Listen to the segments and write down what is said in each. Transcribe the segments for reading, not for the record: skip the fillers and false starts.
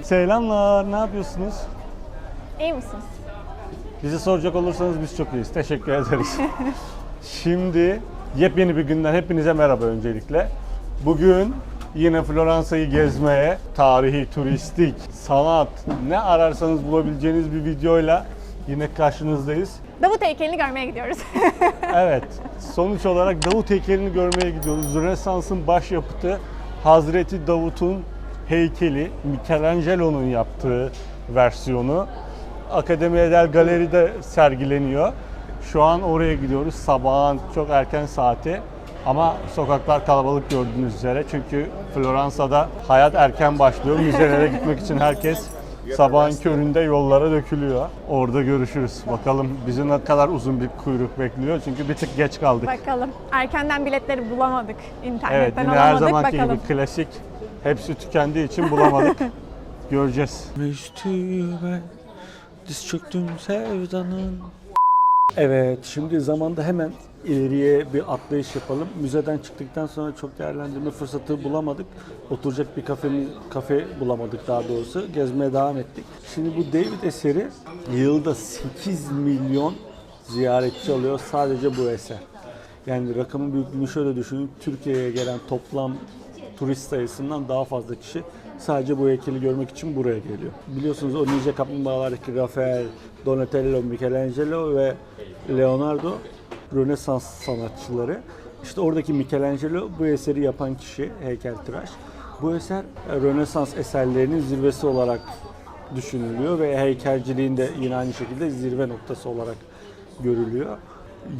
Selamlar, ne yapıyorsunuz? İyi misiniz? Bizi soracak olursanız biz çok iyiyiz. Teşekkür ederiz. Şimdi yepyeni bir günden hepinize merhaba öncelikle. Bugün yine Floransa'yı gezmeye, tarihi, turistik, sanat, ne ararsanız bulabileceğiniz bir videoyla yine karşınızdayız. Davut heykelini görmeye gidiyoruz. Evet, sonuç olarak Davut heykelini görmeye gidiyoruz. Rönesans'ın başyapıtı Hazreti Davut'un heykeli, Michelangelo'nun yaptığı versiyonu Accademia del Galeri'de sergileniyor. Şu an oraya gidiyoruz. Sabahın çok erken saati ama sokaklar kalabalık gördüğünüz üzere. Çünkü Floransa'da hayat erken başlıyor. Müzelere gitmek için herkes sabahın köründe yollara dökülüyor. Orada görüşürüz. Bakalım bizi ne kadar uzun bir kuyruk bekliyor. Çünkü bir tık geç kaldık. Bakalım. Erkenden biletleri bulamadık. Evet, İnternetten yine her alamadık. zamanki Bakalım. gibi klasik. Hepsi tükendiği için bulamadık. Göreceğiz. Üstüme diz çöktüm sevdanın. Evet, şimdi zamanda hemen ileriye bir atlayış yapalım. Müzeden çıktıktan sonra çok değerlendirme fırsatı bulamadık. Oturacak bir kafe bulamadık daha doğrusu. Gezmeye devam ettik. Şimdi bu David eseri yılda 8 milyon ziyaretçi alıyor sadece bu eser. Yani rakamın büyüklüğünü şöyle düşünün. Türkiye'ye gelen toplam turist sayısından daha fazla kişi sadece bu heykeli görmek için buraya geliyor. Biliyorsunuz o Ninja Kaplumbağalardaki Rafael, Donatello, Michelangelo ve Leonardo Rönesans sanatçıları. İşte oradaki Michelangelo bu eseri yapan kişi, heykeltıraş. Bu eser Rönesans eserlerinin zirvesi olarak düşünülüyor ve heykelciliğin de yine aynı şekilde zirve noktası olarak görülüyor.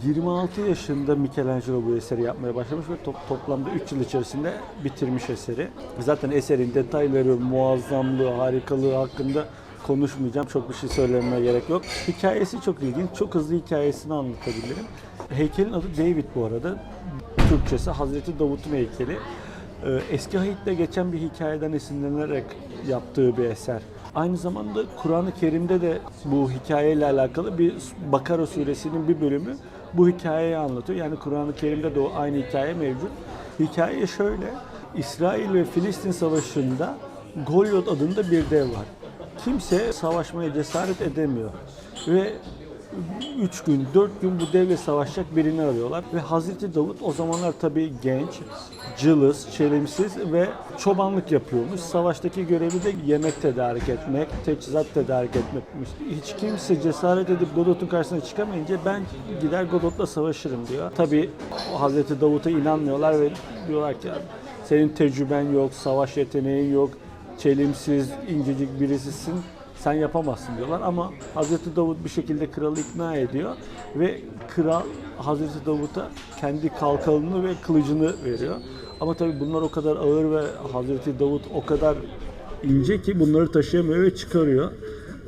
26 yaşında Michelangelo bu eseri yapmaya başlamış ve toplamda 3 yıl içerisinde bitirmiş eseri. Zaten eserin detayları, muazzamlığı, harikalığı hakkında konuşmayacağım. Çok bir şey söylememe gerek yok. Hikayesi çok ilginç. Çok hızlı hikayesini anlatabilirim. Heykelin adı David bu arada. Türkçesi Hazreti Davut'un heykeli. Eski Ahit'te geçen bir hikayeden esinlenerek yaptığı bir eser. Aynı zamanda Kur'an-ı Kerim'de de bu hikayeyle alakalı bir Bakara suresinin bir bölümü bu hikayeyi anlatıyor. Yani Kur'an-ı Kerim'de de o aynı hikaye mevcut. Hikaye şöyle: İsrail ve Filistin savaşında Golyot adında bir dev var. Kimse savaşmaya cesaret edemiyor ve 3 gün, 4 gün bu devle savaşacak birini arıyorlar. Ve Hazreti Davut o zamanlar tabii genç, cılız, çelimsiz ve çobanlık yapıyormuş. Savaştaki görevi de yemek tedarik etmek, teçhizat tedarik etmekmiş. Hiç kimse cesaret edip Godot'un karşısına çıkamayınca ben gider Godot'la savaşırım diyor. Tabii Hazreti Davut'a inanmıyorlar ve diyorlar ki senin tecrüben yok, savaş yeteneğin yok, çelimsiz, incecik birisisin. Sen yapamazsın diyorlar ama Hazreti Davut bir şekilde kralı ikna ediyor ve kral Hazreti Davut'a kendi kalkanını ve kılıcını veriyor. Ama tabii bunlar o kadar ağır ve Hazreti Davut o kadar ince ki bunları taşıyamıyor ve çıkarıyor.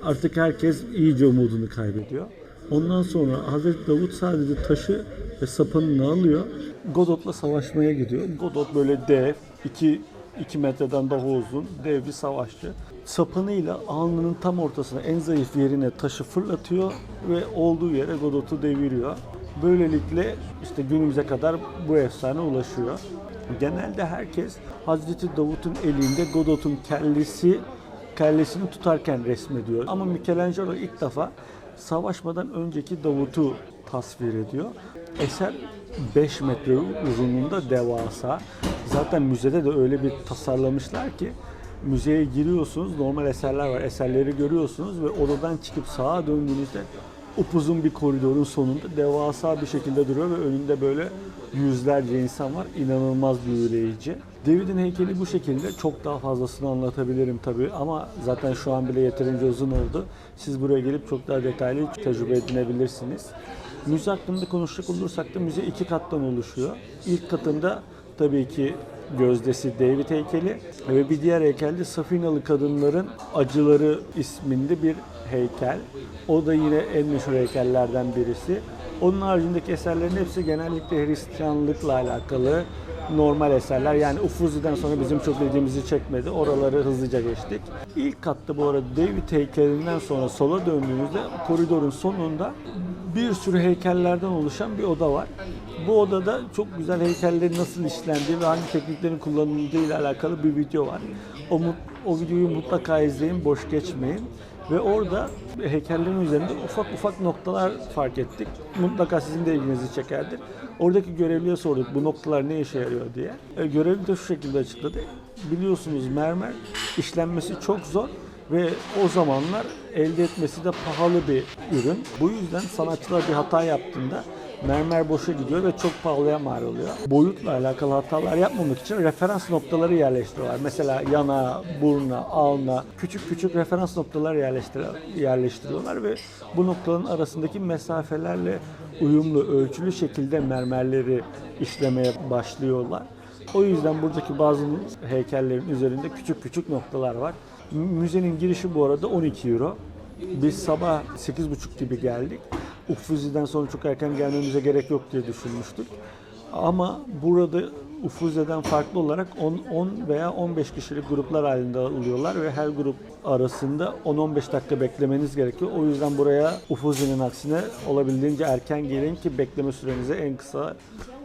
Artık herkes iyice umudunu kaybediyor. Ondan sonra Hazreti Davut sadece taşı ve sapını alıyor. Godot'la savaşmaya gidiyor. Godot böyle dev, 2 metreden daha uzun dev bir savaşçı. Sapınıyla alnının tam ortasına en zayıf yerine taşı fırlatıyor ve olduğu yere Godot'u deviriyor. Böylelikle işte günümüze kadar bu efsane ulaşıyor. Genelde herkes Hazreti Davut'un elinde Godot'un kellesini tutarken resmediyor. Ama Michelangelo ilk defa savaşmadan önceki Davut'u tasvir ediyor. Eser 5 metre uzunluğunda, devasa. Zaten müzede de öyle bir tasarlamışlar ki müzeye giriyorsunuz, normal eserler var, eserleri görüyorsunuz ve odadan çıkıp sağa döndüğünüzde upuzun bir koridorun sonunda devasa bir şekilde duruyor ve önünde böyle yüzlerce insan var. İnanılmaz büyüleyici. David'in heykeli bu şekilde. Çok daha fazlasını anlatabilirim tabii ama zaten şu an bile yeterince uzun oldu. Siz buraya gelip çok daha detaylı tecrübe edinebilirsiniz. Müze hakkında konuşacak olursak da müze 2 kattan oluşuyor. İlk katında tabii ki gözdesi David heykeli ve bir diğer heykel de Safinalı Kadınların Acıları isminde bir heykel. O da yine en meşhur heykellerden birisi. Onun haricindeki eserlerin hepsi genellikle Hristiyanlıkla alakalı normal eserler. Yani Ufuzi'den sonra bizim çok ilgimizi çekmedi. Oraları hızlıca geçtik. İlk katta bu arada David heykelinden sonra sola döndüğünüzde koridorun sonunda bir sürü heykellerden oluşan bir oda var. Bu odada çok güzel heykellerin nasıl işlendiği ve hangi tekniklerin kullanıldığı ile alakalı bir video var. O videoyu mutlaka izleyin, boş geçmeyin. Ve orada heykellerin üzerinde ufak ufak noktalar fark ettik. Mutlaka sizin de ilginizi çekerdir. Oradaki görevliye sorduk bu noktalar ne işe yarıyor diye. Görevli de şu şekilde açıkladı. Biliyorsunuz mermer işlenmesi çok zor ve o zamanlar elde etmesi de pahalı bir ürün. Bu yüzden sanatçılar bir hata yaptığında mermer boşa gidiyor ve çok pahalıya mal oluyor. Boyutla alakalı hatalar yapmamak için referans noktaları yerleştiriyorlar. Mesela yana, buruna, alna küçük küçük referans noktalar yerleştiriyorlar ve bu noktaların arasındaki mesafelerle uyumlu, ölçülü şekilde mermerleri işlemeye başlıyorlar. O yüzden buradaki bazı heykellerin üzerinde küçük küçük noktalar var. Müzenin girişi bu arada 12 euro. Biz sabah 8.30 gibi geldik. Ufuzi'den sonra çok erken gelmemize gerek yok diye düşünmüştük. Ama burada Ufuzi'den farklı olarak 10 veya 15 kişilik gruplar halinde alıyorlar ve her grup arasında 10-15 dakika beklemeniz gerekiyor. O yüzden buraya Ufuzi'nin aksine olabildiğince erken gelin ki bekleme sürenizi en kısa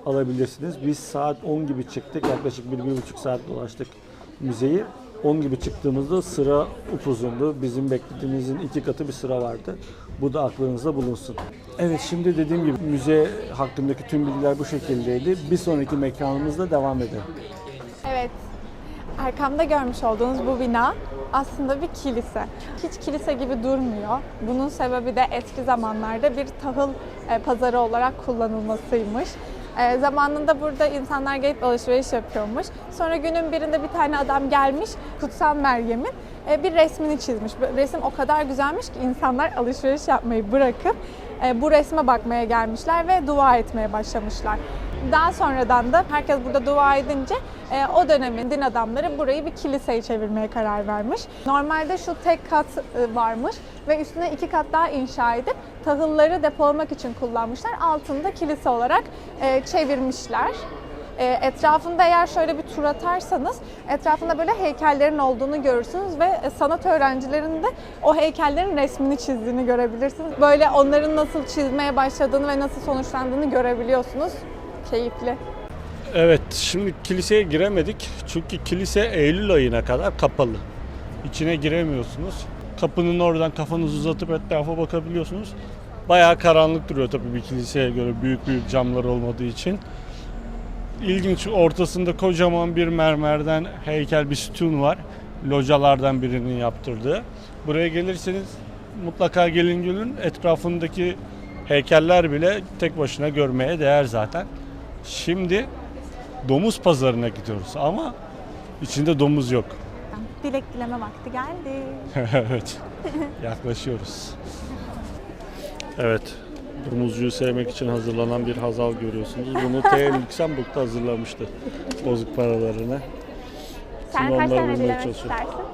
alabilirsiniz. Biz saat 10 gibi çıktık. Yaklaşık 1-1,5 saat dolaştık müzeyi. 10 gibi çıktığımızda sıra upuzundu. Bizim beklediğimizin 2 katı bir sıra vardı. Bu da aklınızda bulunsun. Evet, şimdi dediğim gibi müze hakkındaki tüm bilgiler bu şekildeydi. Bir sonraki mekanımızda devam edelim. Evet, arkamda görmüş olduğunuz bu bina aslında bir kilise. Hiç kilise gibi durmuyor. Bunun sebebi de eski zamanlarda bir tahıl pazarı olarak kullanılmasıymış. Zamanında burada insanlar gelip alışveriş yapıyormuş. Sonra günün birinde bir tane adam gelmiş, Kutsal Meryem'in bir resmini çizmiş. Resim o kadar güzelmiş ki insanlar alışveriş yapmayı bırakıp bu resme bakmaya gelmişler ve dua etmeye başlamışlar. Daha sonradan da herkes burada dua edince o dönemin din adamları burayı bir kiliseye çevirmeye karar vermiş. Normalde şu tek kat varmış ve üstüne 2 kat daha inşa edip tahılları depolamak için kullanmışlar. Altında kilise olarak çevirmişler. Etrafında eğer şöyle bir tur atarsanız etrafında böyle heykellerin olduğunu görürsünüz ve sanat öğrencilerinin de o heykellerin resmini çizdiğini görebilirsiniz. Böyle onların nasıl çizmeye başladığını ve nasıl sonuçlandığını görebiliyorsunuz. Keyifli. Evet, şimdi kiliseye giremedik çünkü kilise Eylül ayına kadar kapalı. İçine giremiyorsunuz. Kapının oradan kafanızı uzatıp etrafa bakabiliyorsunuz. Bayağı karanlık duruyor tabii bir kiliseye göre, büyük büyük camlar olmadığı için. İlginç, ortasında kocaman bir mermerden heykel bir sütun var. Localardan birinin yaptırdığı. Buraya gelirseniz mutlaka gelin görün. Etrafındaki heykeller bile tek başına görmeye değer zaten. Şimdi domuz pazarına gidiyoruz ama içinde domuz yok. Dilek dileme vakti geldi. Evet, yaklaşıyoruz. Evet, domuzcuyu sevmek için hazırlanan bir Hazal görüyorsunuz. Bunu T. Lüksemburg'da hazırlamıştı bozuk paralarını. Sen Şimdi kaç onları tane bulmaya dilemek çalışıyorum. istersin?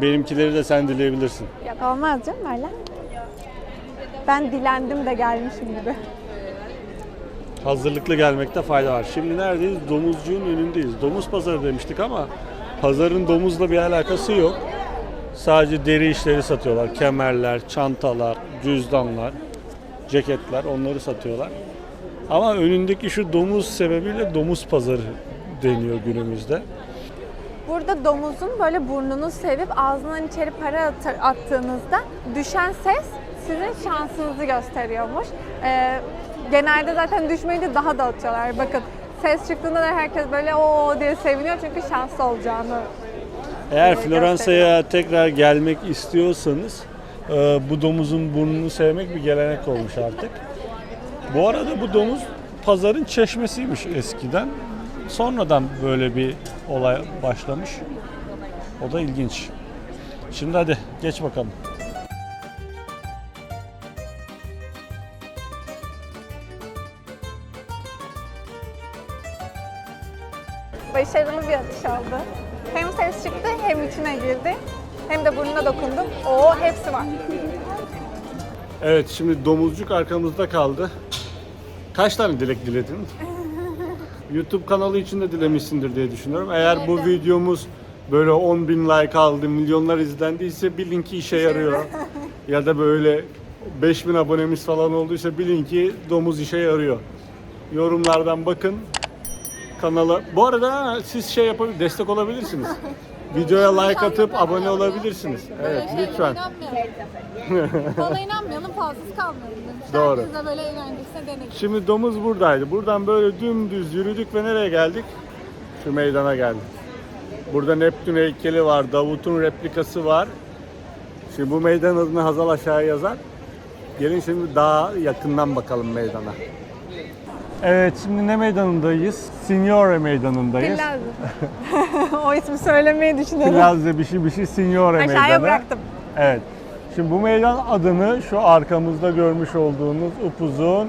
Benimkileri de sen dileyebilirsin. Yok olmaz canım öyle. Ben dilendim de gelmişim gibi. Hazırlıklı gelmekte fayda var. Şimdi neredeyiz? Domuzcuğun önündeyiz. Domuz pazarı demiştik ama pazarın domuzla bir alakası yok. Sadece deri işleri satıyorlar. Kemerler, çantalar, cüzdanlar, ceketler, onları satıyorlar. Ama önündeki şu domuz sebebiyle domuz pazarı deniyor günümüzde. Burada domuzun böyle burnunu sevip ağzından içeri para attığınızda düşen ses sizin şansınızı gösteriyormuş. Genelde zaten düşmeyince daha da atıyorlar. Bakın ses çıktığında da herkes böyle o diye seviniyor çünkü şanslı olacağını. Eğer Floransa'ya tekrar gelmek istiyorsanız bu domuzun burnunu sevmek bir gelenek olmuş artık. Bu arada bu domuz pazarın çeşmesiymiş eskiden. Sonradan böyle bir olay başlamış. O da ilginç. Şimdi hadi geç bakalım. Başarılı bir atış oldu. Hem ses çıktı hem içine girdi. Hem de burnuna dokundum. Oo hepsi var. Evet, şimdi domuzcuk arkamızda kaldı. Kaç tane dilek diledin? YouTube kanalı için de dilemişsindir diye düşünüyorum. Eğer bu videomuz böyle 10.000 like aldı, milyonlar izlendiyse bilin ki işe yarıyor. Ya da böyle 5.000 abonemiz falan olduysa bilin ki domuz işe yarıyor. Yorumlardan bakın. Kanala. Bu arada siz şey yapabilir, destek olabilirsiniz. Videoya like atıp abone olabilirsiniz. Evet, lütfen. Bana inanmayalım, falsız kalmayalım demişler. Doğru. Biz de böyle eğlencesine denedik. Şimdi domuz buradaydı. Buradan böyle dümdüz yürüdük ve nereye geldik? Şu meydana geldik. Burada Neptün heykeli var, Davut'un replikası var. Şimdi bu meydan adını Hazal aşağıya yazar. Gelin şimdi daha yakından bakalım meydana. Evet, şimdi ne meydanındayız? Signore meydanındayız. Lazım. O ismi söylemeyi düşünüyorum. Plaza bir şey Signore meydanı. Aşağıya bıraktım. Evet. Şimdi bu meydan adını şu arkamızda görmüş olduğunuz upuzun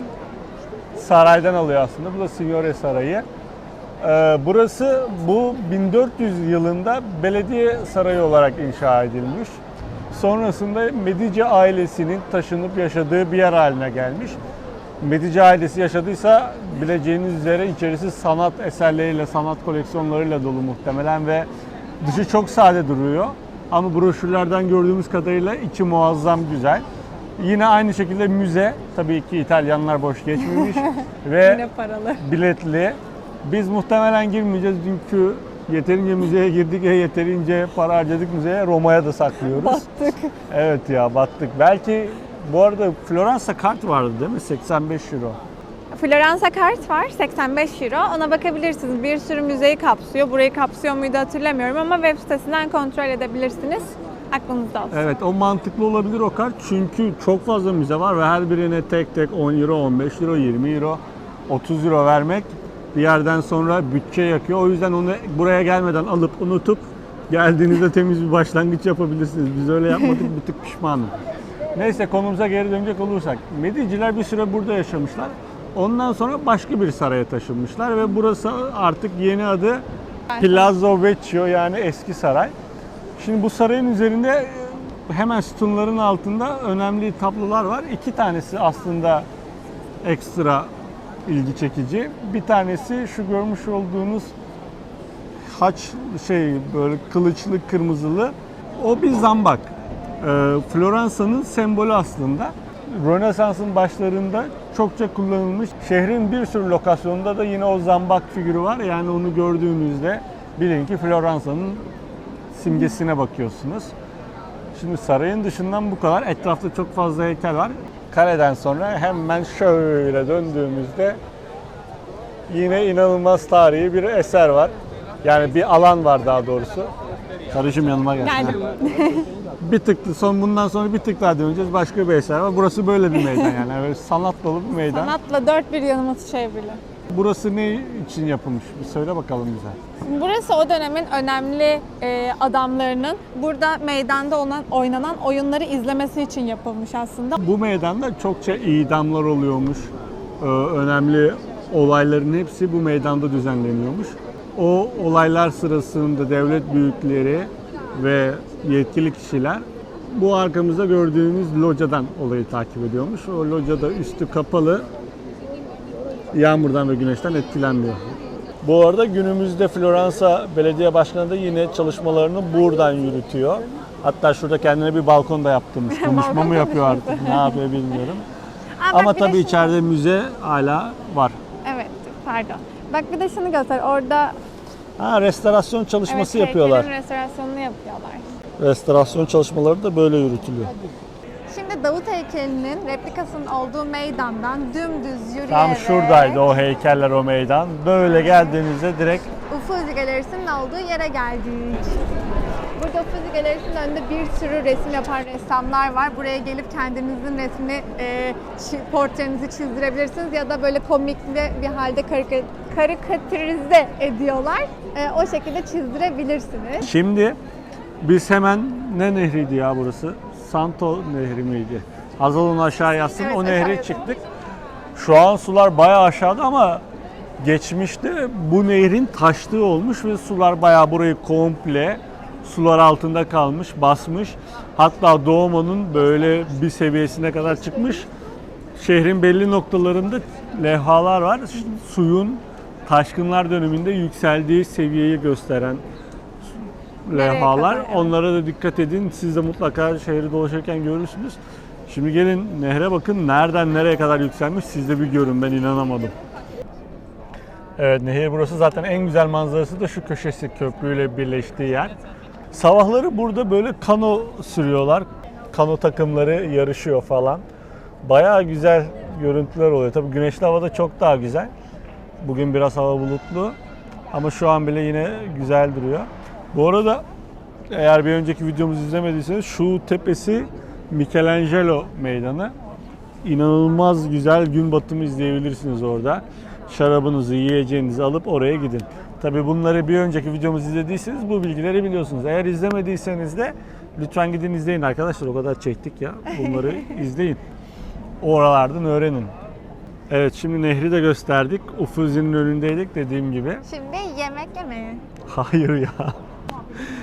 saraydan alıyor aslında. Bu da Signore Sarayı. Burası bu 1400 yılında belediye sarayı olarak inşa edilmiş. Sonrasında Medici ailesinin taşınıp yaşadığı bir yer haline gelmiş. Medici ailesi yaşadıysa bileceğiniz üzere içerisi sanat eserleriyle, sanat koleksiyonlarıyla dolu muhtemelen ve dışı çok sade duruyor. Ama broşürlerden gördüğümüz kadarıyla içi muazzam güzel. Yine aynı şekilde müze, tabii ki İtalyanlar boş geçmemiş ve Yine paralı. biletli. Biz muhtemelen girmeyeceğiz çünkü yeterince müzeye girdik ve yeterince para harcadık müzeye. Roma'ya da saklıyoruz. Battık. Evet ya battık. Belki bu arada Floransa kart vardı değil mi? 85 euro. Floransa kart var, 85 euro. Ona bakabilirsiniz. Bir sürü müzeyi kapsıyor. Burayı kapsıyor muydu hatırlamıyorum ama web sitesinden kontrol edebilirsiniz. Aklınızda olsun. Evet o mantıklı olabilir o kart çünkü çok fazla müze var ve her birine tek tek 10 euro, 15 euro, 20 euro, 30 euro vermek bir yerden sonra bütçe yakıyor. O yüzden onu buraya gelmeden alıp unutup geldiğinizde temiz bir başlangıç yapabilirsiniz. Biz öyle yapmadık, bir tık pişmanım. Neyse konumuza geri dönecek olursak. Mediciler bir süre burada yaşamışlar. Ondan sonra başka bir saraya taşınmışlar ve burası artık yeni adı Palazzo Vecchio yani eski saray. Şimdi bu sarayın üzerinde hemen sütunların altında önemli tablolar var. İki tanesi aslında ekstra ilgi çekici. Bir tanesi şu görmüş olduğunuz haç böyle kılıçlı kırmızılı. O bir zambak. Floransa'nın sembolü aslında. Rönesans'ın başlarında çokça kullanılmış. Şehrin bir sürü lokasyonunda da yine o zambak figürü var. Yani onu gördüğünüzde bilin ki Floransa'nın simgesine bakıyorsunuz. Şimdi sarayın dışından bu kadar. Etrafta çok fazla heykel var. Kaleden sonra hemen şöyle döndüğümüzde yine inanılmaz tarihi bir eser var. Yani bir alan var daha doğrusu. Karışım yanıma gelsin. Geldim. Bir tık bundan sonra bir tık daha döneceğiz. Başka bir eser var. Burası böyle bir meydan yani. Böyle sanat dolu bir meydan. Sanatla dört bir yanımız çevrili. Burası ne için yapılmış? Bir söyle bakalım bize. Burası o dönemin önemli adamlarının burada meydanda oynanan oyunları izlemesi için yapılmış aslında. Bu meydanda çokça idamlar oluyormuş. Önemli olayların hepsi bu meydanda düzenleniyormuş. O olaylar sırasında devlet büyükleri ve yetkili kişiler bu arkamızda gördüğünüz locadan olayı takip ediyormuş. O locada üstü kapalı, yağmurdan ve güneşten etkilenmiyor. Bu arada günümüzde Floransa Belediye Başkanı da yine çalışmalarını buradan yürütüyor. Hatta şurada kendine bir balkon da yaptırmış. Konuşma mı yapıyor artık? Ne yapıyor bilmiyorum. Ama tabii içeride müze hala var. Evet, pardon. Bak bir de şunu göster. Orada Restorasyon çalışması evet, yapıyorlar. heykelin restorasyonunu yapıyorlar. Restorasyon çalışmaları da böyle yürütülüyor. Şimdi Davut heykelinin replikasının olduğu meydandan dümdüz yürüyerek Tam şuradaydı o heykeller, o meydan. Böyle geldiğinizde direkt Uffizi Galerisi'nin olduğu yere geldik. Burada Uffizi Galerisi'nin önünde bir sürü resim yapan ressamlar var. Buraya gelip kendinizin resmini, portrenizi çizdirebilirsiniz ya da böyle komikli bir halde karikatürize ediyorlar. O şekilde çizdirebilirsiniz. şimdi biz hemen ne nehriydi ya burası? Santo Nehri miydi? Hazal onu aşağı yazsın. Evet, o aşağı nehre yazalım. çıktık. Şu an sular bayağı aşağıda ama geçmişte bu nehrin taştığı olmuş ve sular bayağı burayı komple sular altında kalmış, basmış. Hatta Duomo'nun böyle bir seviyesine kadar çıkmış. Şehrin belli noktalarında levhalar var. Suyun taşkınlar döneminde yükseldiği seviyeyi gösteren levhalar. kadar, evet. Onlara da dikkat edin. Siz de mutlaka şehri dolaşırken görürsünüz. Şimdi gelin nehre bakın. Nereden nereye kadar yükselmiş siz de bir görün. Ben inanamadım. Evet, nehir burası. Zaten en güzel manzarası da şu köşesi, köprüyle birleştiği yer. Sabahları burada böyle kano sürüyorlar. Kano takımları yarışıyor falan. Bayağı güzel görüntüler oluyor. Tabii güneşli havada çok daha güzel. Bugün biraz hava bulutlu ama şu an bile yine güzel duruyor. Bu arada eğer bir önceki videomuzu izlemediyseniz şu tepesi Michelangelo Meydanı. İnanılmaz güzel gün batımı izleyebilirsiniz orada. Şarabınızı, yiyeceğinizi alıp oraya gidin. Tabii bunları bir önceki videomuzu izlediyseniz bu bilgileri biliyorsunuz. Eğer izlemediyseniz de lütfen gidin izleyin arkadaşlar. O kadar çektik ya. Bunları izleyin. Oralardan öğrenin. Evet, şimdi nehri de gösterdik. Ufuzi'nin önündeydik dediğim gibi. Şimdi yemek yemeye. Hayır ya.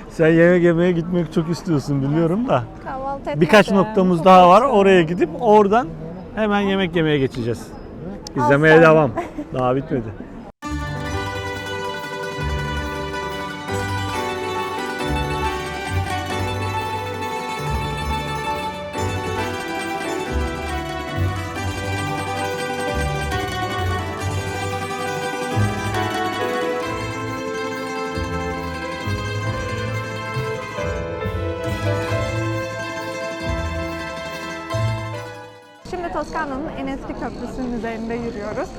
Sen yemek yemeye gitmek çok istiyorsun biliyorum da. Kahvaltı etmedim. Birkaç noktamız Çok daha var. açım. Oraya gidip oradan hemen yemek yemeye geçeceğiz. İzlemeye Aslan. devam. Daha bitmedi. Şimdi Toskana'nın en eski köprüsünün üzerinde yürüyoruz.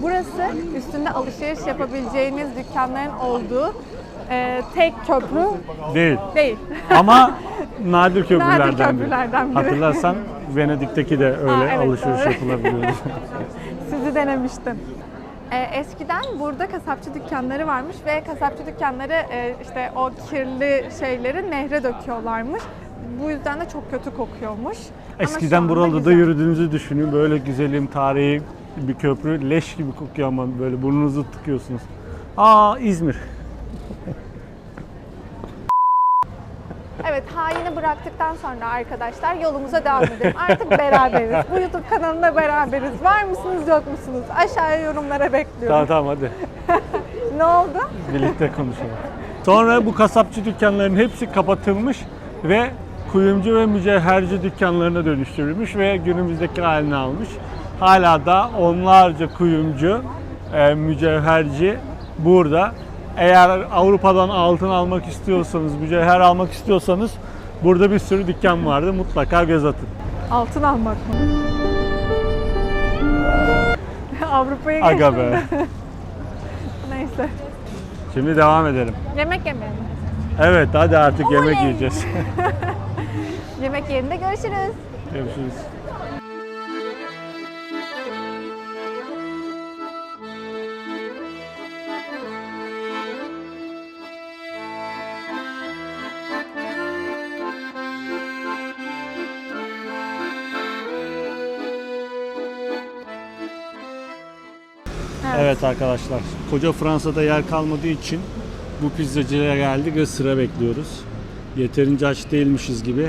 Burası üstünde alışveriş yapabileceğiniz dükkanların olduğu tek köprü Değil. değil. Ama nadir köprülerden biri. köprülerden biri. Hatırlarsan Venedik'teki de öyle evet, alışveriş doğru. yapılabiliyordu. Sizi denemiştim. Eskiden burada kasapçı dükkanları varmış ve kasapçı dükkanları işte o kirli şeyleri nehre döküyorlarmış. Bu yüzden de çok kötü kokuyormuş. Ama şu Eskiden anda buralarda da güzel. yürüdüğünüzü düşünün. Böyle güzelim, tarihi bir köprü. Leş gibi kokuyor ama böyle burnunuzu tıkıyorsunuz. Aa, İzmir. Evet, haini bıraktıktan sonra arkadaşlar yolumuza devam edelim. Artık beraberiz. Bu YouTube kanalında beraberiz. Var mısınız, yok musunuz? Aşağıya yorumlara bekliyorum. Tamam hadi. Ne oldu? Birlikte konuşalım. Sonra bu kasapçı dükkanların hepsi kapatılmış ve kuyumcu ve mücevherci dükkanlarına dönüştürülmüş ve günümüzdeki halini almış. Hala da onlarca kuyumcu, mücevherci burada. Eğer Avrupa'dan altın almak istiyorsanız, mücevher almak istiyorsanız burada bir sürü dükkan vardı. Mutlaka göz atın. Altın almak mı? Avrupa'ya Aga geçtim be. de. Neyse. Şimdi devam edelim. Yemek yemeyelim. Evet, hadi artık yemek Oley! yiyeceğiz. Yemek yerinde görüşürüz. Görüşürüz. Evet arkadaşlar, koca Fransa'da yer kalmadığı için bu pizzacıya geldik ve sıra bekliyoruz. Yeterince aç değilmişiz gibi,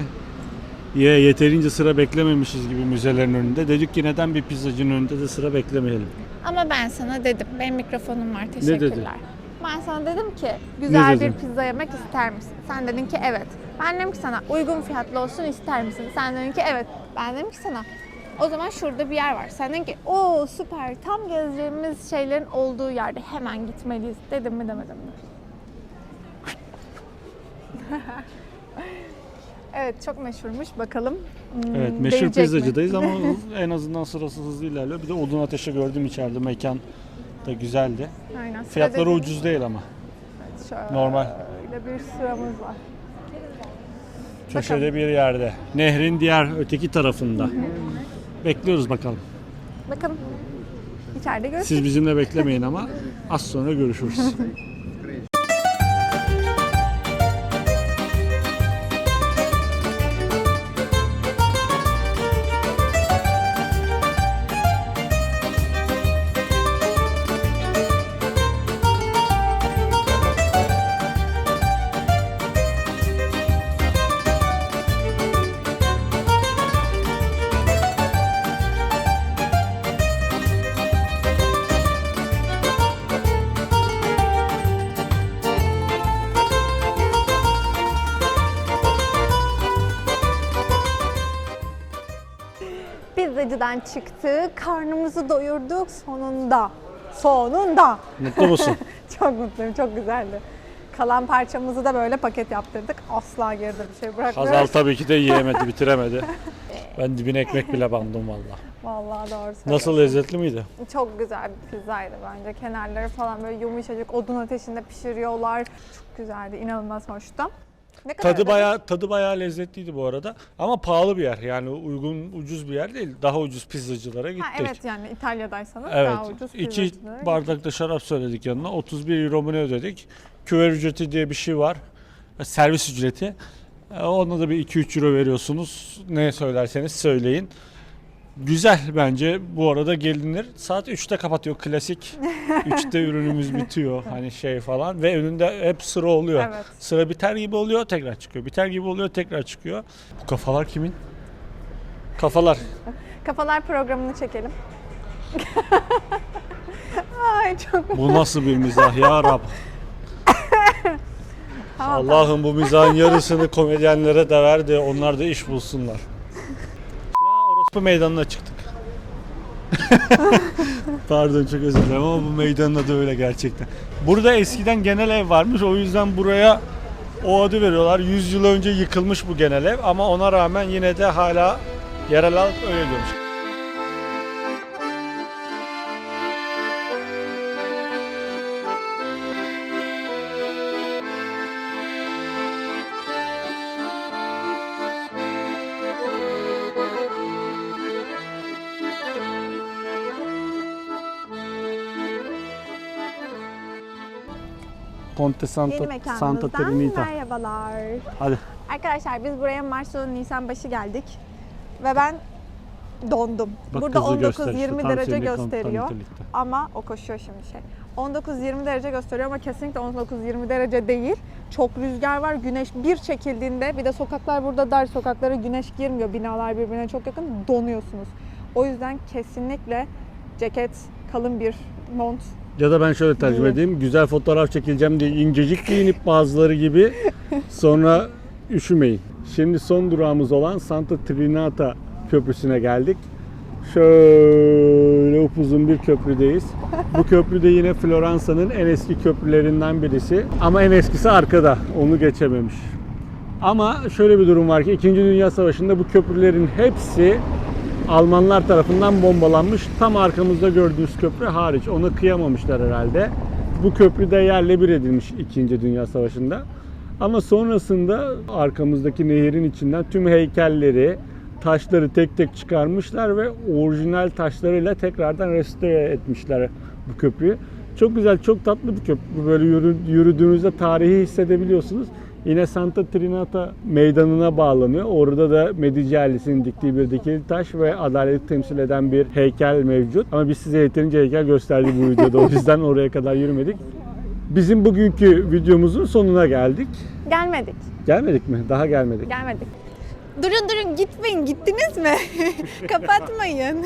yeterince sıra beklememişiz gibi müzelerin önünde. Dedik ki neden bir pizzacının önünde de sıra beklemeyelim. Ama ben sana dedim, benim mikrofonum var, dedin? teşekkürler. Ben sana dedim ki, güzel Ne bir dedin? pizza yemek ister misin? Sen dedin ki evet. Ben dedim ki sana, uygun fiyatlı olsun ister misin? Sen dedin ki evet. Ben dedim ki sana, o zaman şurada bir yer var. Sen dedin ki, o süper, tam gezeceğimiz şeylerin olduğu yerde hemen gitmeliyiz. Dedim mi demedim mi? Evet, çok meşhurmuş. Bakalım. Evet, meşhur değecek mi? pizzacıdayız ama en azından sırası hızlı ilerliyor. Bir de odun ateşi gördüm içeride, mekan da güzeldi. Aynen. sıra Fiyatları dediğimiz- ucuz değil ama. Şöyle Normal. bir sıramız var. Köşede bir yerde. Nehrin diğer öteki tarafında. Bekliyoruz bakalım. Bakın, içeride görüşürüz. Siz bizimle beklemeyin ama az sonra görüşürüz. Pizzacıdan çıktık, karnımızı doyurduk sonunda. Sonunda. Mutlu musun? Çok mutluyum, çok güzeldi. Kalan parçamızı da böyle paket yaptırdık. Asla geride bir şey bırakmıyoruz. Hazal tabii ki de yiyemedi, bitiremedi. Ben dibine ekmek bile bandım valla. Vallahi doğru söylüyorsun. Nasıl, lezzetli miydi? Çok güzel bir pizzaydı bence. Kenarları falan böyle yumuşacık odun ateşinde pişiriyorlar. Çok güzeldi, inanılmaz hoştu. Ne kadar Tadı bayağı lezzetliydi bu arada. Ama pahalı bir yer. Yani ucuz bir yer değil. Daha ucuz pizzacılara gittik. evet yani İtalya'daysanız Evet. daha ucuz 2 pizzacılara bardak da şarap söyledik yanına. 31 euro mu ne ödedik? Küver ücreti diye bir şey var. Servis ücreti. Ona da bir 2-3 euro veriyorsunuz. Ne söylerseniz söyleyin. Güzel bence. Bu arada gelinir. Saat 3'te kapatıyor klasik. 3'te ürünümüz bitiyor. Hani şey falan. Ve önünde hep sıra oluyor. Evet. Sıra biter gibi oluyor, tekrar çıkıyor. Biter gibi oluyor, tekrar çıkıyor. Bu kafalar kimin? Kafalar. Kafalar programını çekelim. Ay çok Bu nasıl bir mizah ya Rab? Tamam, Allah'ım bu mizahın yarısını komedyenlere de ver de onlar da iş bulsunlar. Şu an orospu meydanına çıktık. Pardon, çok özür dilerim ama bu meydanın adı öyle gerçekten. Burada eskiden genel ev varmış, o yüzden buraya o adı veriyorlar. 100 yıl önce yıkılmış bu genel ev ama ona rağmen yine de hala yerel halk öyle diyormuş. Ponte Yeni Santa mekanımızdan Trinita. merhabalar. Hadi. Arkadaşlar biz buraya Mart sonu Nisan başı geldik. Ve ben dondum. Bak, Burada kızı göster işte, 19-20 tam derece senin gösteriyor. kompanitelikte. Ama o koşuyor şimdi şey. 19-20 derece gösteriyor ama kesinlikle 19-20 derece değil. Çok rüzgar var. Güneş bir çekildiğinde, bir de sokaklar burada dar, sokaklara güneş girmiyor. Binalar birbirine çok yakın. Donuyorsunuz. O yüzden kesinlikle ceket, kalın bir mont. Ya da ben şöyle tercüme edeyim. Güzel fotoğraf çekileceğim diye incecik giyinip bazıları gibi sonra üşümeyin. Şimdi son durağımız olan Santa Trinita Köprüsü'ne geldik. Şöyle upuzun bir köprüdeyiz. Bu köprü de yine Floransa'nın en eski köprülerinden birisi. Ama en eskisi arkada. Onu geçememiş. Ama şöyle bir durum var ki 2. Dünya Savaşı'nda bu köprülerin hepsi Almanlar tarafından bombalanmış. Tam arkamızda gördüğünüz köprü hariç. Ona kıyamamışlar herhalde. Bu köprü de yerle bir edilmiş 2. Dünya Savaşı'nda. Ama sonrasında arkamızdaki nehirin içinden tüm heykelleri, taşları tek tek çıkarmışlar ve orijinal taşlarıyla tekrardan restore etmişler bu köprüyü. Çok güzel, çok tatlı bir köprü. Böyle yürüdüğünüzde tarihi hissedebiliyorsunuz. Yine Santa Trinita meydanına bağlanıyor. Orada da Medici ailesinin diktiği bir dikili taş ve adaleti temsil eden bir heykel mevcut. Ama biz size yeterince heykel gösterdik bu videoda. O yüzden oraya kadar yürümedik. Bizim bugünkü videomuzun sonuna geldik. Gelmedik. Gelmedik mi? Daha gelmedik. Gelmedik. Durun gitmeyin. Gittiniz mi? Kapatmayın.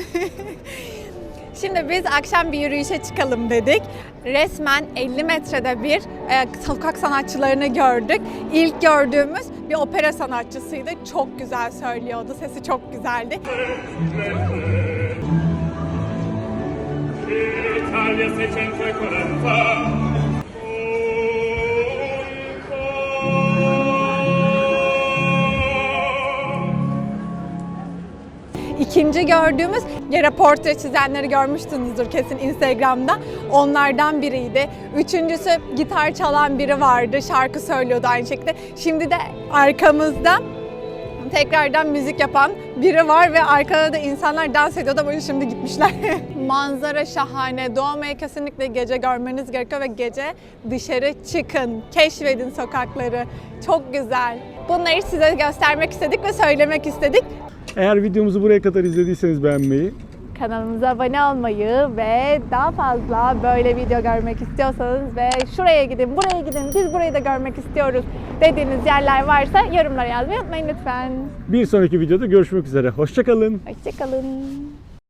Şimdi biz akşam bir yürüyüşe çıkalım dedik. Resmen 50 metrede bir sokak sanatçılarını gördük. İlk gördüğümüz bir opera sanatçısıydı. Çok güzel söylüyordu. Sesi çok güzeldi. Italia 640. İkinci gördüğümüz yere portre çizenleri görmüşsünüzdür kesin Instagram'da. Onlardan biriydi. Üçüncüsü gitar çalan biri vardı. Şarkı söylüyordu aynı şekilde. Şimdi de arkamızda tekrardan müzik yapan biri var ve arkada da insanlar dans ediyordu ama şimdi gitmişler. Manzara şahane. Doğma'yı kesinlikle gece görmeniz gerekiyor ve gece dışarı çıkın. Keşfedin sokakları. Çok güzel. Bunları size göstermek istedik ve söylemek istedik. Eğer videomuzu buraya kadar izlediyseniz beğenmeyi, Kanalımıza abone olmayı ve daha fazla böyle video görmek istiyorsanız ve şuraya gidin, buraya gidin, biz burayı da görmek istiyoruz dediğiniz yerler varsa yorumlara yazmayı unutmayın lütfen. bir sonraki videoda görüşmek üzere. Hoşça kalın. Hoşçakalın.